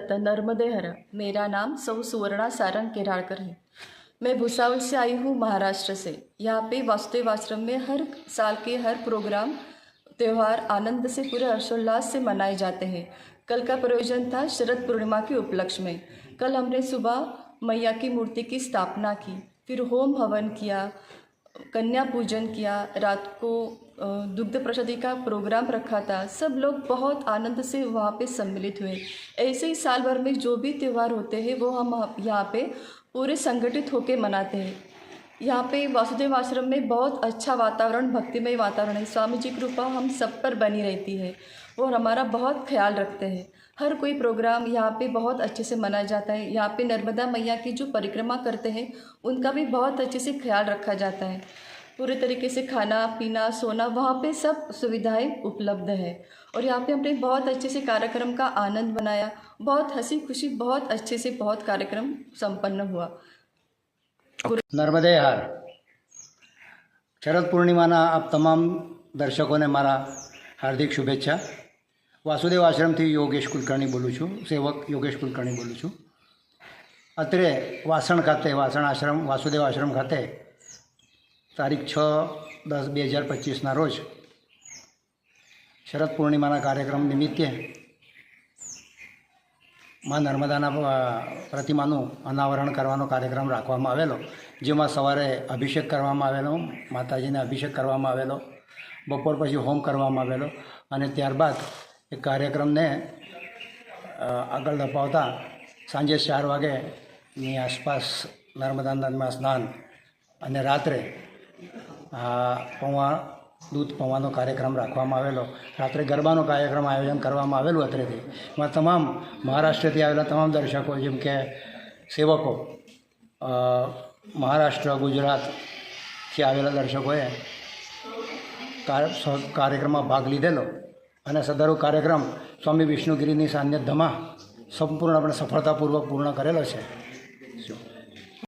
दत्त नर्मदे हर। मेरा नाम सौ सुवर्णा सारंग केराड़कर है। मैं भुसावल से आई हूँ, महाराष्ट्र से। यहाँ पे वासुदेव आश्रम में हर साल के हर प्रोग्राम त्यौहार आनंद से पूरे हर्षोल्लास से मनाए जाते हैं। कल का प्रयोजन था शरद पूर्णिमा के उपलक्ष्य में। कल हमने सुबह मैया की मूर्ति की स्थापना की, फिर होम हवन किया, कन्या पूजन किया, रात को दुग्ध प्रसादी का प्रोग्राम रखा था। सब लोग बहुत आनंद से वहाँ पे सम्मिलित हुए। ऐसे ही साल भर में जो भी त्यौहार होते हैं वो हम यहाँ पे पूरे संगठित होकर मनाते हैं। यहाँ पे वासुदेव आश्रम में बहुत अच्छा वातावरण, भक्तिमय वातावरण है। स्वामी जी की कृपा हम सब पर बनी रहती है। वो हमारा बहुत ख्याल रखते हैं। हर कोई प्रोग्राम यहाँ पे बहुत अच्छे से मनाया जाता है। यहाँ पे नर्मदा मैया की जो परिक्रमा करते हैं उनका भी बहुत अच्छे से ख्याल रखा जाता है। पूरे तरीके से खाना पीना सोना वहाँ पे सब सुविधाएं उपलब्ध है। और यहाँ पे हमने बहुत अच्छे से कार्यक्रम का आनंद बनाया। बहुत हंसी खुशी, बहुत अच्छे से बहुत कार्यक्रम संपन्न हुआ। नर्मदे हर। शरद पूर्णिमाना आप तमाम दर्शकों ने मारा हार्दिक शुभेच्छा। वासुदेव आश्रम थी योगेश कुलकर्णी बोलूँ छूँ, सेवक योगेश कुलकर्णी बोलूँ छूँ। अत्रे वासण खाते, वासण आश्रम वासुदेव आश्रम खाते तारीख 6/10/2025 रोज शरद पूर्णिमाना कार्यक्रम निमित्ते माँ नर्मदाना प्रतिमाનું અનાવરણ કરવાનો કાર્યક્રમ રાખવામાં આવેલો, જેમાં સવારે અભિષેક કરવામાં આવેલો, માતાજીને અભિષેક કરવામાં આવેલો, બપોર પછી હોમ કરવામાં આવેલો અને ત્યારબાદ એ કાર્યક્રમને આગળ ધપાવતા સાંજે 4 વાગ્યાની આસપાસ નર્મદા નદીમાં સ્નાન અને રાત્રે દૂધ પૌવાનો કાર્યક્રમ રાખવામાં આવેલો। રાત્રે ગરબાનો કાર્યક્રમ આયોજન કરવામાં આવેલું અત્રેથી। એમાં તમામ મહારાષ્ટ્રથી આવેલા તમામ દર્શકો, જેમ કે સેવકો, મહારાષ્ટ્ર ગુજરાતથી આવેલા દર્શકોએ કાર્યક્રમમાં ભાગ લીધેલો અને સદરો કાર્યક્રમ સ્વામી વિષ્ણુગીરીની સાનિધ્યમાં સંપૂર્ણપણે સફળતાપૂર્વક પૂર્ણ કરેલો છે।